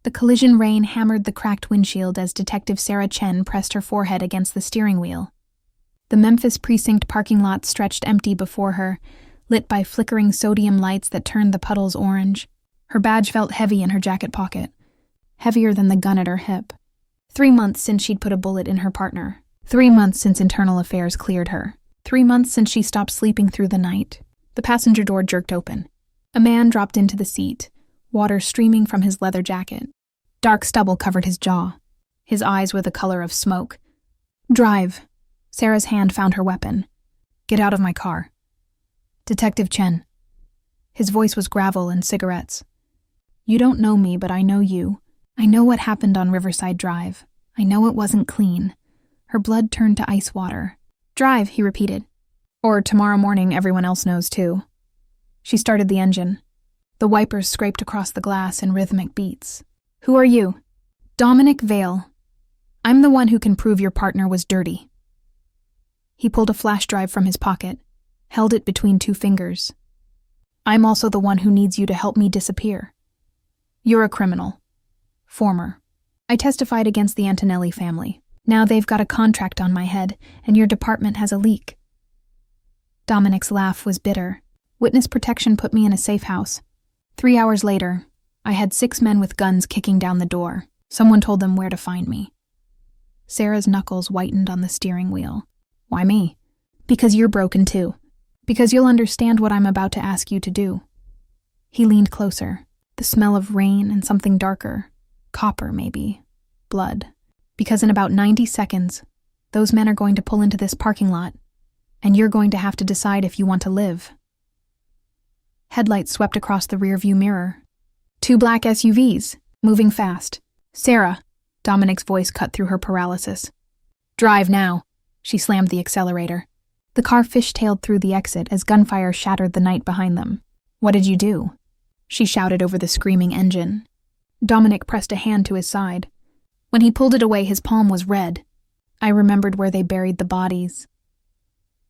The collision rain hammered the cracked windshield as Detective Sarah Chen pressed her forehead against the steering wheel. The Memphis precinct parking lot stretched empty before her, lit by flickering sodium lights that turned the puddles orange. Her badge felt heavy in her jacket pocket, heavier than the gun at her hip. 3 months since she'd put a bullet in her partner. 3 months since internal affairs cleared her. 3 months since she stopped sleeping through the night. The passenger door jerked open. A man dropped into the seat, water streaming from his leather jacket. Dark stubble covered his jaw. His eyes were the color of smoke. "Drive." Sarah's hand found her weapon. "Get out of my car." "Detective Chen." His voice was gravel and cigarettes. "You don't know me, but I know you. I know what happened on Riverside Drive. I know it wasn't clean." Her blood turned to ice water. "Drive," he repeated. "Or tomorrow morning everyone else knows too." She started the engine. The wipers scraped across the glass in rhythmic beats. "Who are you?" "Dominic Vale. I'm the one who can prove your partner was dirty." He pulled a flash drive from his pocket, held it between 2 fingers. "I'm also the one who needs you to help me disappear. You're a criminal. Former. I testified against the Antonelli family. Now they've got a contract on my head, and your department has a leak." Dominic's laugh was bitter. "Witness protection put me in a safe house. 3 hours later, I had 6 men with guns kicking down the door. Someone told them where to find me." Sarah's knuckles whitened on the steering wheel. "Why me?" "Because you're broken too. Because you'll understand what I'm about to ask you to do." He leaned closer. The smell of rain and something darker. Copper, maybe. Blood. "Because in about 90 seconds, those men are going to pull into this parking lot, and you're going to have to decide if you want to live." Headlights swept across the rearview mirror. 2 black SUVs, moving fast. "Sarah," Dominic's voice cut through her paralysis. "Drive now." She slammed the accelerator. The car fishtailed through the exit as gunfire shattered the night behind them. "What did you do?" she shouted over the screaming engine. Dominic pressed a hand to his side. When he pulled it away, his palm was red. I remembered where they buried the bodies.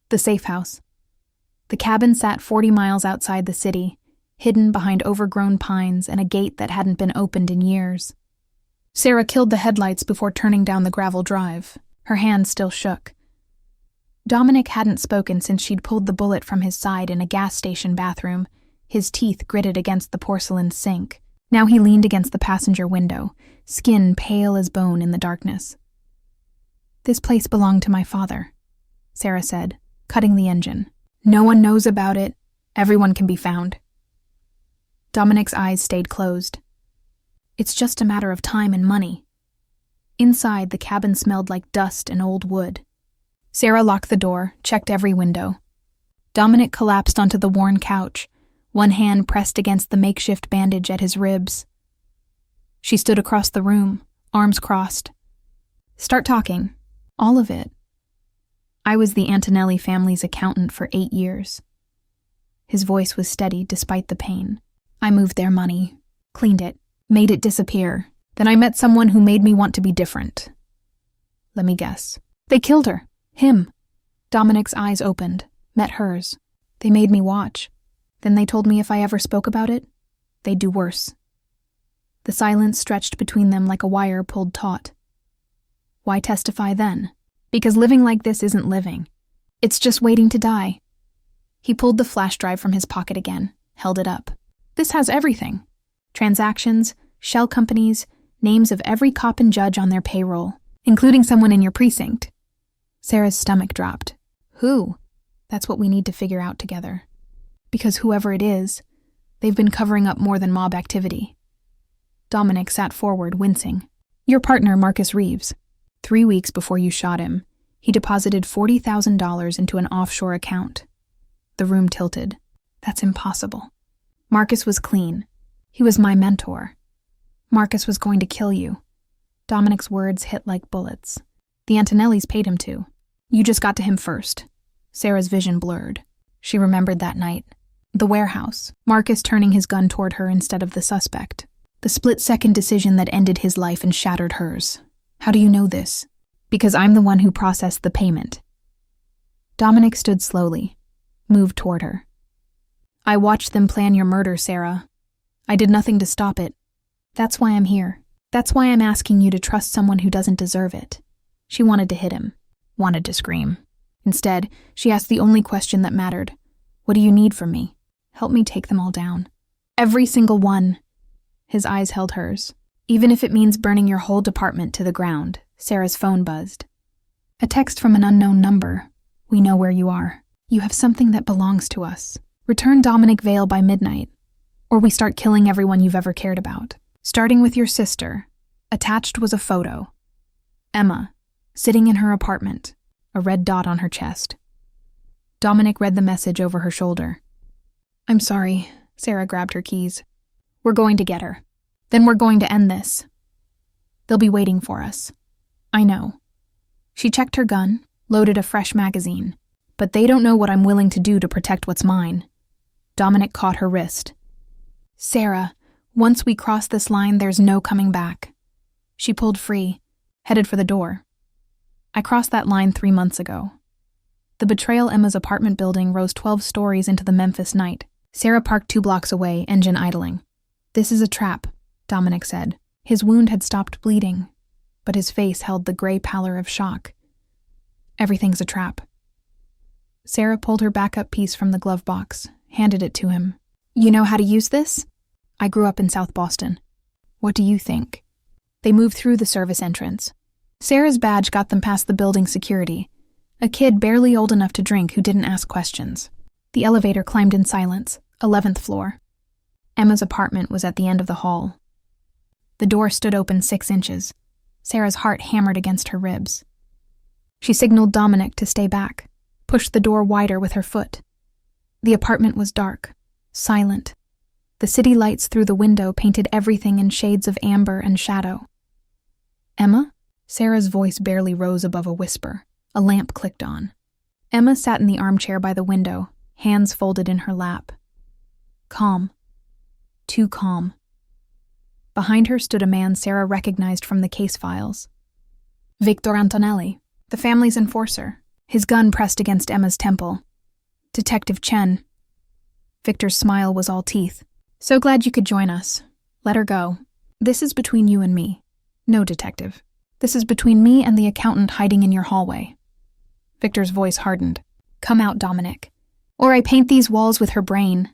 The safe house. The cabin sat 40 miles outside the city, hidden behind overgrown pines and a gate that hadn't been opened in years. Sarah killed the headlights before turning down the gravel drive. Her hand still shook. Dominic hadn't spoken since she'd pulled the bullet from his side in a gas station bathroom, his teeth gritted against the porcelain sink. Now he leaned against the passenger window, skin pale as bone in the darkness. "This place belonged to my father," Sarah said, cutting the engine. "No one knows about it. Everyone can be found." Dominic's eyes stayed closed. "It's just a matter of time and money." Inside, the cabin smelled like dust and old wood. Sarah locked the door, checked every window. Dominic collapsed onto the worn couch, one hand pressed against the makeshift bandage at his ribs. She stood across the room, arms crossed. "Start talking. All of it." "I was the Antonelli family's accountant for 8 years. His voice was steady despite the pain. "I moved their money, cleaned it, made it disappear. Then I met someone who made me want to be different. Let me guess. They killed her. Him." Dominic's eyes opened, met hers. "They made me watch. Then they told me if I ever spoke about it, they'd do worse." The silence stretched between them like a wire pulled taut. "Why testify then?" "Because living like this isn't living. It's just waiting to die." He pulled the flash drive from his pocket again, held it up. "This has everything. Transactions, shell companies, names of every cop and judge on their payroll, including someone in your precinct." Sarah's stomach dropped. "Who?" "That's what we need to figure out together. Because whoever it is, they've been covering up more than mob activity." Dominic sat forward, wincing. "Your partner, Marcus Reeves. 3 weeks before you shot him, he deposited $40,000 into an offshore account." The room tilted. "That's impossible." "Marcus was clean. He was my mentor. Marcus was going to kill you." Dominic's words hit like bullets. "The Antonellis paid him to. You just got to him first." Sarah's vision blurred. She remembered that night. The warehouse, Marcus turning his gun toward her instead of the suspect. The split-second decision that ended his life and shattered hers. "How do you know this?" "Because I'm the one who processed the payment." Dominic stood slowly, moved toward her. "I watched them plan your murder, Sarah. I did nothing to stop it. That's why I'm here. That's why I'm asking you to trust someone who doesn't deserve it. She wanted to hit him, wanted to scream. Instead, she asked the only question that mattered. What do you need from me? Help me take them all down. Every single one. His eyes held hers. Even if it means burning your whole department to the ground. Sarah's phone buzzed. A text from an unknown number. We know where you are. You have something that belongs to us. Return Dominic Vale by midnight, or we start killing everyone you've ever cared about. Starting with your sister. Attached was a photo. Emma, sitting in her apartment, a red dot on her chest. Dominic read the message over her shoulder. I'm sorry, Sarah grabbed her keys. We're going to get her. Then we're going to end this. They'll be waiting for us. I know. She checked her gun, loaded a fresh magazine. But they don't know what I'm willing to do to protect what's mine. Dominic caught her wrist. Sarah, once we cross this line, there's no coming back. She pulled free, headed for the door. I crossed that line 3 months ago. The Betrayal Emma's apartment building rose 12 stories into the Memphis night. Sarah parked 2 blocks away, engine idling. This is a trap, Dominic said. His wound had stopped bleeding, but his face held the gray pallor of shock. Everything's a trap. Sarah pulled her backup piece from the glove box, handed it to him. You know how to use this? I grew up in South Boston. What do you think? They moved through the service entrance. Sarah's badge got them past the building security, a kid barely old enough to drink who didn't ask questions. The elevator climbed in silence, 11th floor. Emma's apartment was at the end of the hall. The door stood open 6 inches. Sarah's heart hammered against her ribs. She signaled Dominic to stay back, pushed the door wider with her foot. The apartment was dark, silent. The city lights through the window painted everything in shades of amber and shadow. Emma? Sarah's voice barely rose above a whisper. A lamp clicked on. Emma sat in the armchair by the window, hands folded in her lap. Calm. Too calm. Behind her stood a man Sarah recognized from the case files. Victor Antonelli, the family's enforcer, his gun pressed against Emma's temple. Detective Chen. Victor's smile was all teeth. So glad you could join us. Let her go. This is between you and me. No, detective. This is between me and the accountant hiding in your hallway. Victor's voice hardened. Come out, Dominic. Or I paint these walls with her brain.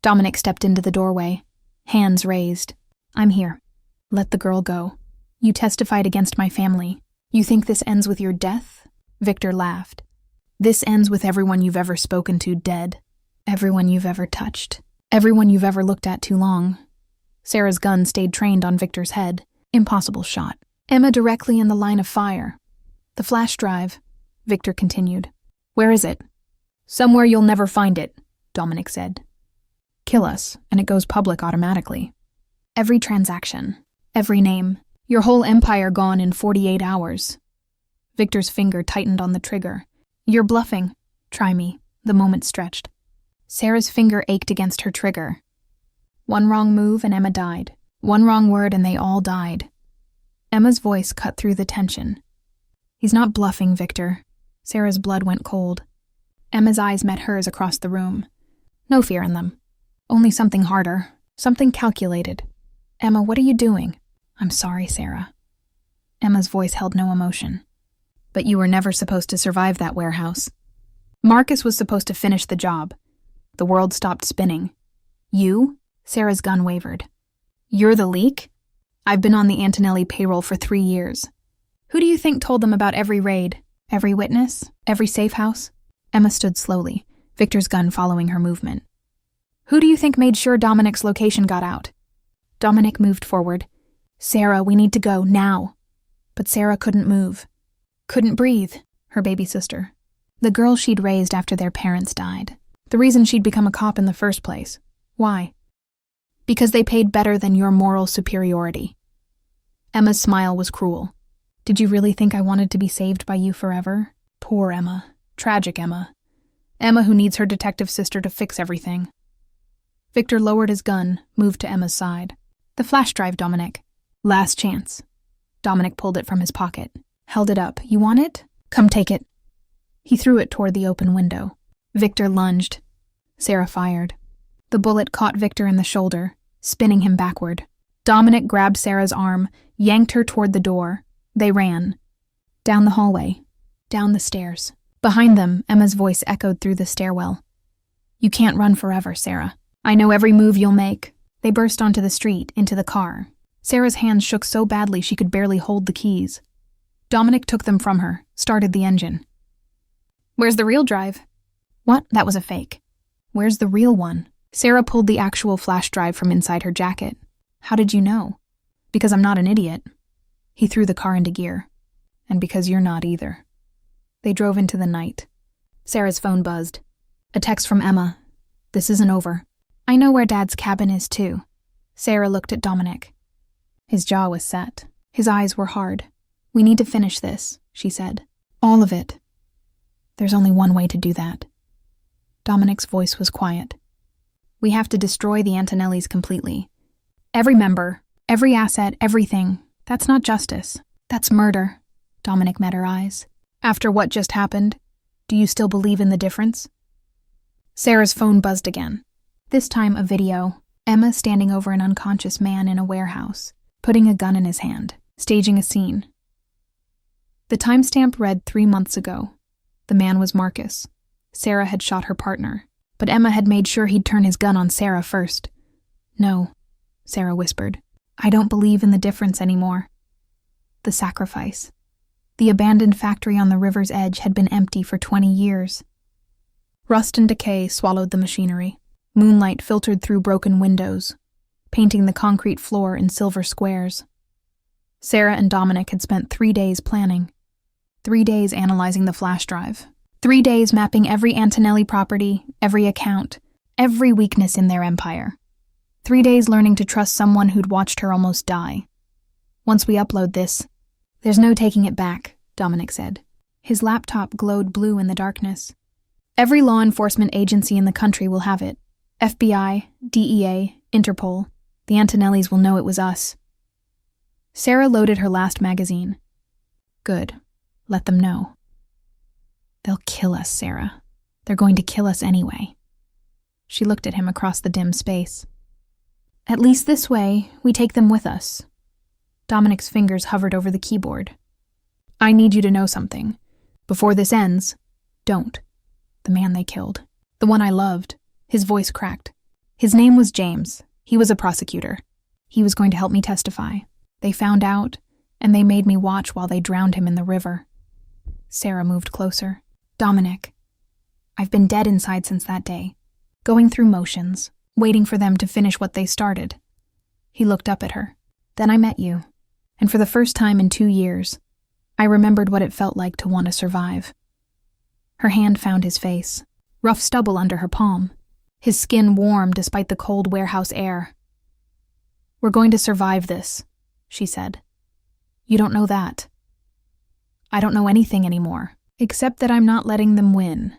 Dominic stepped into the doorway, hands raised. I'm here. Let the girl go. You testified against my family. You think this ends with your death? Victor laughed. This ends with everyone you've ever spoken to dead. Everyone you've ever touched. Everyone you've ever looked at too long. Sarah's gun stayed trained on Victor's head. Impossible shot. Emma directly in the line of fire. The flash drive, Victor continued. Where is it? Somewhere you'll never find it, Dominic said. Kill us, and it goes public automatically. Every transaction, every name, your whole empire gone in 48 hours. Victor's finger tightened on the trigger. You're bluffing. Try me. The moment stretched. Sarah's finger ached against her trigger. One wrong move and Emma died. One wrong word and they all died. Emma's voice cut through the tension. He's not bluffing, Victor. Sarah's blood went cold. Emma's eyes met hers across the room. No fear in them. Only something harder. Something calculated. Emma, what are you doing? I'm sorry, Sarah. Emma's voice held no emotion. But you were never supposed to survive that warehouse. Marcus was supposed to finish the job. The world stopped spinning. You? Sarah's gun wavered. You're the leak? I've been on the Antonelli payroll for 3 years. Who do you think told them about every raid? Every witness? Every safe house? Emma stood slowly, Victor's gun following her movement. Who do you think made sure Dominic's location got out? Dominic moved forward. Sarah, we need to go, now. But Sarah couldn't move. Couldn't breathe, her baby sister. The girl she'd raised after their parents died. The reason she'd become a cop in the first place. Why? Because they paid better than your moral superiority. Emma's smile was cruel. Did you really think I wanted to be saved by you forever? Poor Emma. Tragic Emma. Emma who needs her detective sister to fix everything. Victor lowered his gun, moved to Emma's side. The flash drive, Dominic. Last chance. Dominic pulled it from his pocket. Held it up. You want it? Come take it. He threw it toward the open window. Victor lunged. Sarah fired. The bullet caught Victor in the shoulder, spinning him backward. Dominic grabbed Sarah's arm, yanked her toward the door. They ran. Down the hallway. Down the stairs. Behind them, Emma's voice echoed through the stairwell. You can't run forever, Sarah. I know every move you'll make. They burst onto the street, into the car. Sarah's hands shook so badly she could barely hold the keys. Dominic took them from her, started the engine. Where's the real drive? What? That was a fake. Where's the real one? Sarah pulled the actual flash drive from inside her jacket. How did you know? Because I'm not an idiot. He threw the car into gear. And because you're not either. They drove into the night. Sarah's phone buzzed. A text from Emma. This isn't over. I know where Dad's cabin is, too. Sarah looked at Dominic. His jaw was set. His eyes were hard. We need to finish this, she said. All of it. There's only one way to do that. Dominic's voice was quiet. We have to destroy the Antonellis completely. Every member, every asset, everything. That's not justice. That's murder. Dominic met her eyes. After what just happened, do you still believe in the difference? Sarah's phone buzzed again. This time a video. Emma standing over an unconscious man in a warehouse, putting a gun in his hand, staging a scene. The timestamp read 3 months ago. The man was Marcus. Sarah had shot her partner, but Emma had made sure he'd turn his gun on Sarah first. No, Sarah whispered. I don't believe in the difference anymore. The sacrifice. The abandoned factory on the river's edge had been empty for 20 years. Rust and decay swallowed the machinery. Moonlight filtered through broken windows, painting the concrete floor in silver squares. Sarah and Dominic had spent 3 days planning. 3 days analyzing the flash drive. 3 days mapping every Antonelli property, every account, every weakness in their empire. 3 days learning to trust someone who'd watched her almost die. Once we upload this, there's no taking it back, Dominic said. His laptop glowed blue in the darkness. Every law enforcement agency in the country will have it. FBI, DEA, Interpol. The Antonellis will know it was us. Sarah loaded her last magazine. Good. Let them know. They'll kill us, Sarah. They're going to kill us anyway. She looked at him across the dim space. At least this way, we take them with us. Dominic's fingers hovered over the keyboard. I need you to know something. Before this ends, don't. The man they killed. The one I loved. His voice cracked. His name was James. He was a prosecutor. He was going to help me testify. They found out, and they made me watch while they drowned him in the river. Sarah moved closer. Dominic. I've been dead inside since that day, going through motions, waiting for them to finish what they started. He looked up at her. Then I met you, and for the first time in 2 years, I remembered what it felt like to want to survive. Her hand found his face, rough stubble under her palm, his skin warm despite the cold warehouse air. We're going to survive this, she said. You don't know that. I don't know anything anymore, except that I'm not letting them win.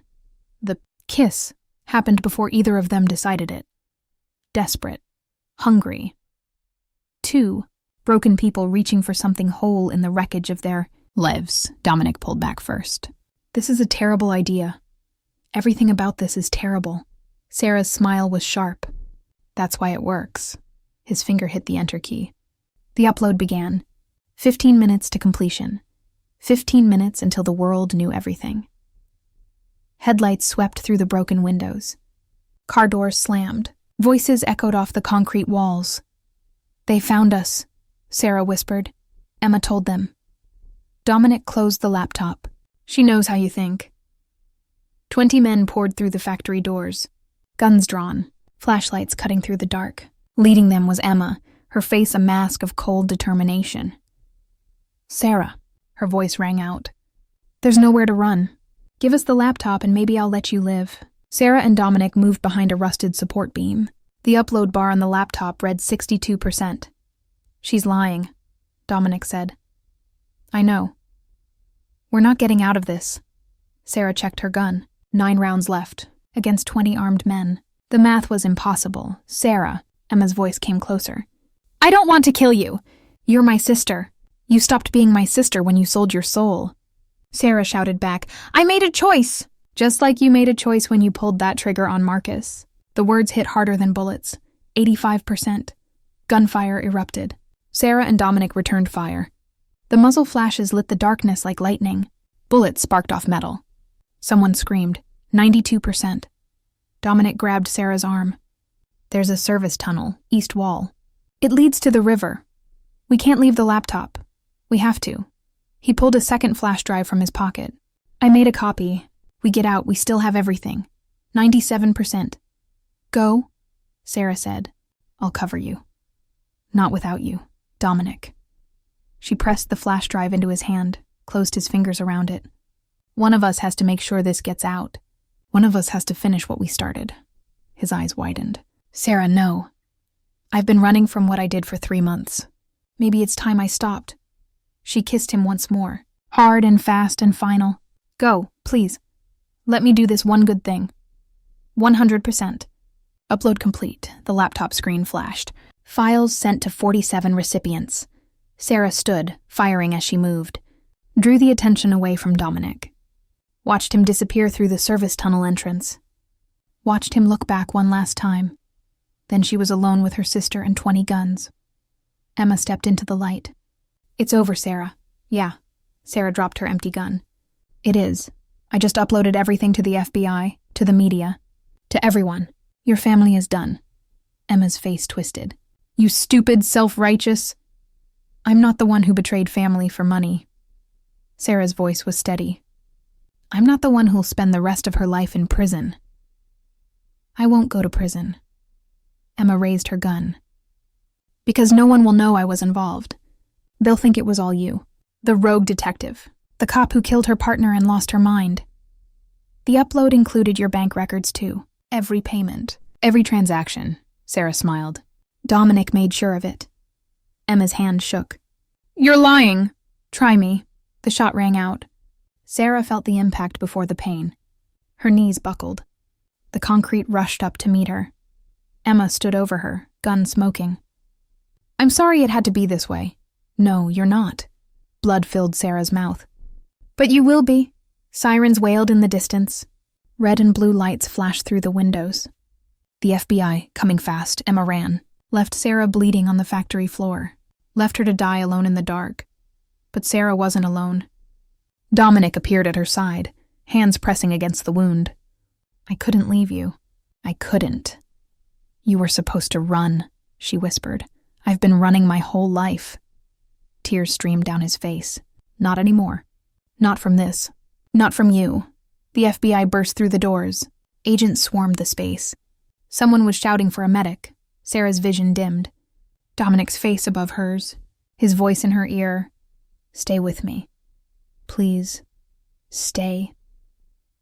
The kiss happened before either of them decided it. Desperate. Hungry. 2 broken people reaching for something whole in the wreckage of their lives. Dominic pulled back first. This is a terrible idea. Everything about this is terrible. Sarah's smile was sharp. That's why it works. His finger hit the enter key. The upload began. 15 minutes to completion. 15 minutes until the world knew everything. Headlights swept through the broken windows. Car doors slammed. Voices echoed off the concrete walls. They found us, Sarah whispered. Emma told them. Dominic closed the laptop. She knows how you think. 20 men poured through the factory doors. Guns drawn, flashlights cutting through the dark. Leading them was Emma, her face a mask of cold determination. Sarah, her voice rang out. There's nowhere to run. Give us the laptop and maybe I'll let you live. Sarah and Dominic moved behind a rusted support beam. The upload bar on the laptop read 62%. She's lying, Dominic said. I know. We're not getting out of this. Sarah checked her gun. 9 rounds left, against 20 armed men. The math was impossible. Sarah, Emma's voice came closer. I don't want to kill you. You're my sister. You stopped being my sister when you sold your soul. Sarah shouted back, I made a choice, just like you made a choice when you pulled that trigger on Marcus. The words hit harder than bullets. 85%. Gunfire erupted. Sarah and Dominic returned fire. The muzzle flashes lit the darkness like lightning. Bullets sparked off metal. Someone screamed, 92%. Dominic grabbed Sarah's arm. There's a service tunnel, east wall. It leads to the river. We can't leave the laptop. We have to. He pulled a second flash drive from his pocket. I made a copy. We get out, we still have everything. 97%. Go, Sarah said. I'll cover you. Not without you, Dominic. She pressed the flash drive into his hand, closed his fingers around it. One of us has to make sure this gets out. One of us has to finish what we started. His eyes widened. Sarah, no. I've been running from what I did for 3 months. Maybe it's time I stopped. She kissed him once more, hard and fast and final. Go, please. Let me do this one good thing. 100%. Upload complete. The laptop screen flashed. Files sent to 47 recipients. Sarah stood, firing as she moved. Drew the attention away from Dominic. Watched him disappear through the service tunnel entrance. Watched him look back one last time. Then she was alone with her sister and 20 guns. Emma stepped into the light. It's over, Sarah. Yeah. Sarah dropped her empty gun. It is. I just uploaded everything to the FBI, to the media, to everyone. Your family is done. Emma's face twisted. You stupid, self-righteous. I'm not the one who betrayed family for money. Sarah's voice was steady. I'm not the one who'll spend the rest of her life in prison. I won't go to prison. Emma raised her gun. Because no one will know I was involved. They'll think it was all you. The rogue detective. The cop who killed her partner and lost her mind. The upload included your bank records too. Every payment. Every transaction. Sarah smiled. Dominic made sure of it. Emma's hand shook. You're lying. Try me. The shot rang out. Sarah felt the impact before the pain. Her knees buckled. The concrete rushed up to meet her. Emma stood over her, gun smoking. I'm sorry it had to be this way. No, you're not. Blood filled Sarah's mouth. But you will be. Sirens wailed in the distance. Red and blue lights flashed through the windows. The FBI, coming fast, Emma ran. Left Sarah bleeding on the factory floor. Left her to die alone in the dark. But Sarah wasn't alone. Dominic appeared at her side, hands pressing against the wound. I couldn't leave you. I couldn't. You were supposed to run, she whispered. I've been running my whole life. Tears streamed down his face. Not anymore. Not from this. Not from you. The FBI burst through the doors. Agents swarmed the space. Someone was shouting for a medic. Sarah's vision dimmed. Dominic's face above hers. His voice in her ear. Stay with me. Please. Stay.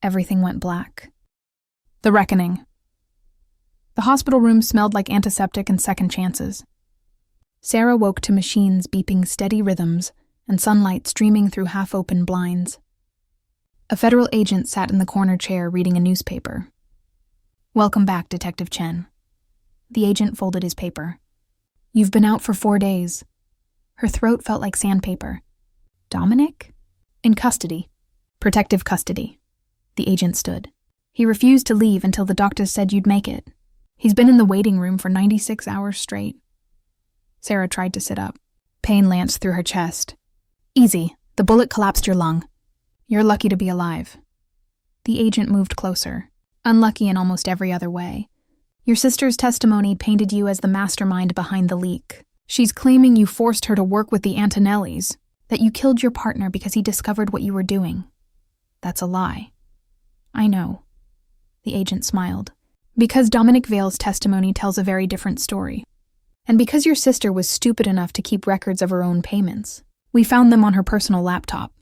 Everything went black. The reckoning. The hospital room smelled like antiseptic and second chances. Sarah woke to machines beeping steady rhythms and sunlight streaming through half-open blinds. A federal agent sat in the corner chair reading a newspaper. Welcome back, Detective Chen. The agent folded his paper. You've been out for 4 days. Her throat felt like sandpaper. Dominic? In custody. Protective custody. The agent stood. He refused to leave until the doctors said you'd make it. He's been in the waiting room for 96 hours straight. Sarah tried to sit up. Pain lanced through her chest. Easy. The bullet collapsed your lung. You're lucky to be alive. The agent moved closer. Unlucky in almost every other way. Your sister's testimony painted you as the mastermind behind the leak. She's claiming you forced her to work with the Antonellis, that you killed your partner because he discovered what you were doing. That's a lie. I know. The agent smiled. Because Dominic Vale's testimony tells a very different story. And because your sister was stupid enough to keep records of her own payments, we found them on her personal laptop.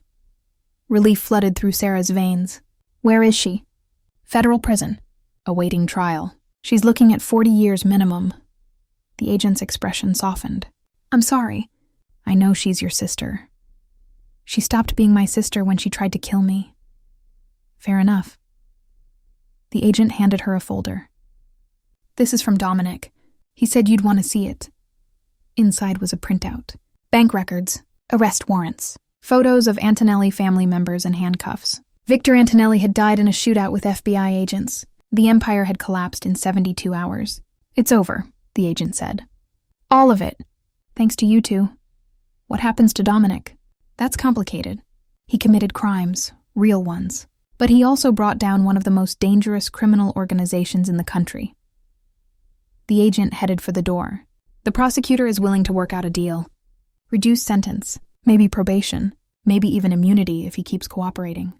Relief flooded through Sarah's veins. Where is she? Federal prison. Awaiting trial. She's looking at 40 years minimum. The agent's expression softened. I'm sorry. I know she's your sister. She stopped being my sister when she tried to kill me. Fair enough. The agent handed her a folder. This is from Dominic. He said you'd want to see it. Inside was a printout. Bank records, arrest warrants, photos of Antonelli family members in handcuffs. Victor Antonelli had died in a shootout with FBI agents. The empire had collapsed in 72 hours. It's over, the agent said. All of it. Thanks to you two. What happens to Dominic? That's complicated. He committed crimes, real ones. But he also brought down one of the most dangerous criminal organizations in the country. The agent headed for the door. The prosecutor is willing to work out a deal. Reduced sentence, maybe probation, maybe even immunity if he keeps cooperating.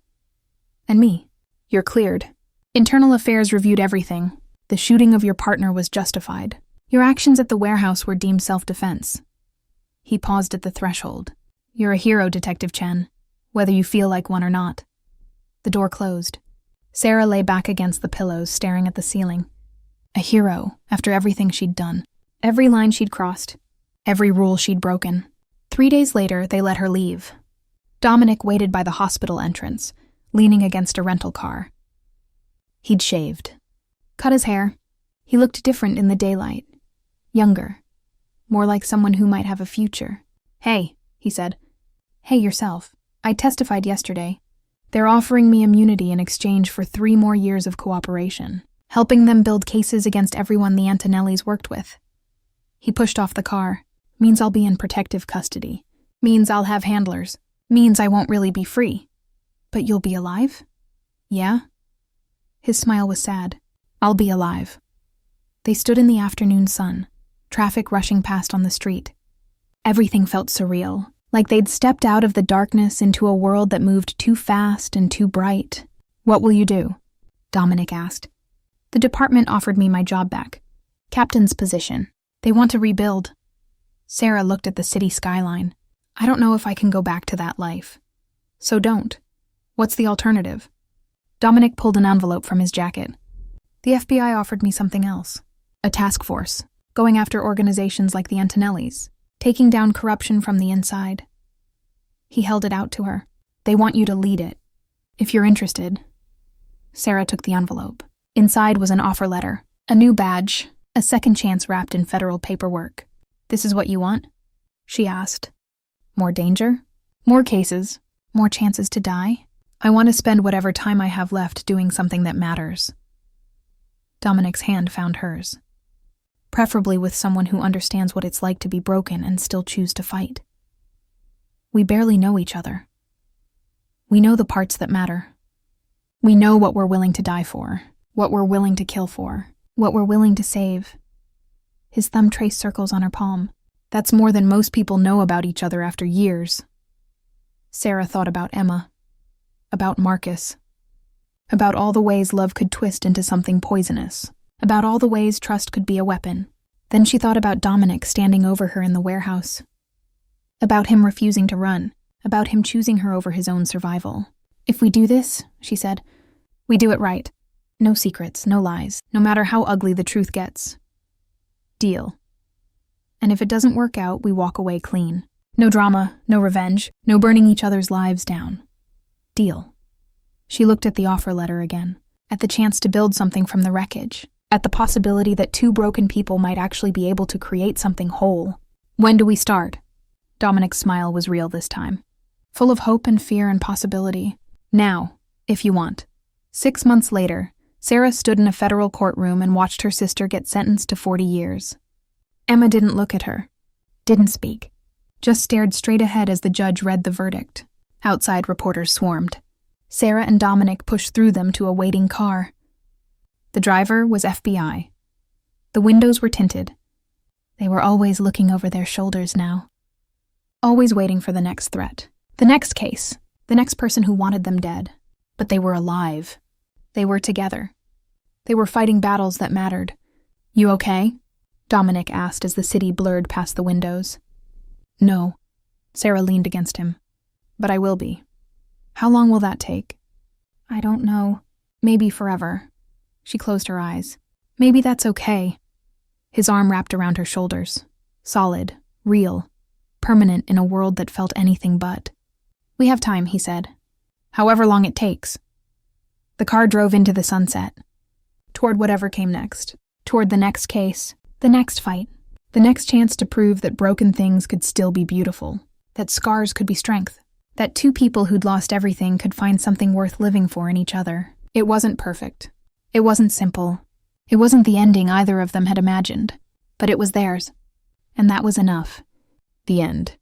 And me. You're cleared. Internal Affairs reviewed everything. The shooting of your partner was justified. Your actions at the warehouse were deemed self-defense. He paused at the threshold. You're a hero, Detective Chen, whether you feel like one or not. The door closed. Sarah lay back against the pillows, staring at the ceiling. A hero, after everything she'd done. Every line she'd crossed. Every rule she'd broken. 3 days later, they let her leave. Dominic waited by the hospital entrance, leaning against a rental car. He'd shaved. Cut his hair. He looked different in the daylight. Younger. More like someone who might have a future. Hey, he said. Hey, yourself. I testified yesterday. They're offering me immunity in exchange for 3 more years of cooperation, helping them build cases against everyone the Antonellis worked with. He pushed off the car. Means I'll be in protective custody. Means I'll have handlers. Means I won't really be free. But you'll be alive? Yeah? His smile was sad. I'll be alive. They stood in the afternoon sun, traffic rushing past on the street. Everything felt surreal, like they'd stepped out of the darkness into a world that moved too fast and too bright. What will you do? Dominic asked. The department offered me my job back. Captain's position. They want to rebuild. Sarah looked at the city skyline. I don't know if I can go back to that life. So don't. What's the alternative? Dominic pulled an envelope from his jacket. The FBI offered me something else. A task force, going after organizations like the Antonellis, taking down corruption from the inside. He held it out to her. They want you to lead it. If you're interested. Sarah took the envelope. Inside was an offer letter, a new badge, a second chance wrapped in federal paperwork. This is what you want? She asked. More danger? More cases? More chances to die? I want to spend whatever time I have left doing something that matters. Dominic's hand found hers. Preferably with someone who understands what it's like to be broken and still choose to fight. We barely know each other. We know the parts that matter. We know what we're willing to die for, what we're willing to kill for, what we're willing to save. His thumb traced circles on her palm. That's more than most people know about each other after years. Sarah thought about Emma. About Marcus. About all the ways love could twist into something poisonous. About all the ways trust could be a weapon. Then she thought about Dominic standing over her in the warehouse. About him refusing to run. About him choosing her over his own survival. If we do this, she said, we do it right. No secrets, no lies, no matter how ugly the truth gets. Deal. And if it doesn't work out, we walk away clean. No drama, no revenge, no burning each other's lives down. Deal. She looked at the offer letter again, at the chance to build something from the wreckage, at the possibility that 2 broken people might actually be able to create something whole. When do we start? Dominic's smile was real this time, full of hope and fear and possibility. Now, if you want. 6 months later, Sarah stood in a federal courtroom and watched her sister get sentenced to 40 years. Emma didn't look at her, didn't speak, just stared straight ahead as the judge read the verdict. Outside, reporters swarmed. Sarah and Dominic pushed through them to a waiting car. The driver was FBI. The windows were tinted. They were always looking over their shoulders now. Always waiting for the next threat, the next case, the next person who wanted them dead. But they were alive. They were together. They were fighting battles that mattered. You okay? Dominic asked as the city blurred past the windows. No. Sarah leaned against him. But I will be. How long will that take? I don't know. Maybe forever. She closed her eyes. Maybe that's okay. His arm wrapped around her shoulders. Solid, real, permanent in a world that felt anything but. We have time, he said. However long it takes. The car drove into the sunset. Toward whatever came next. Toward the next case. The next fight. The next chance to prove that broken things could still be beautiful. That scars could be strength. That 2 people who'd lost everything could find something worth living for in each other. It wasn't perfect. It wasn't simple. It wasn't the ending either of them had imagined. But it was theirs. And that was enough. The end.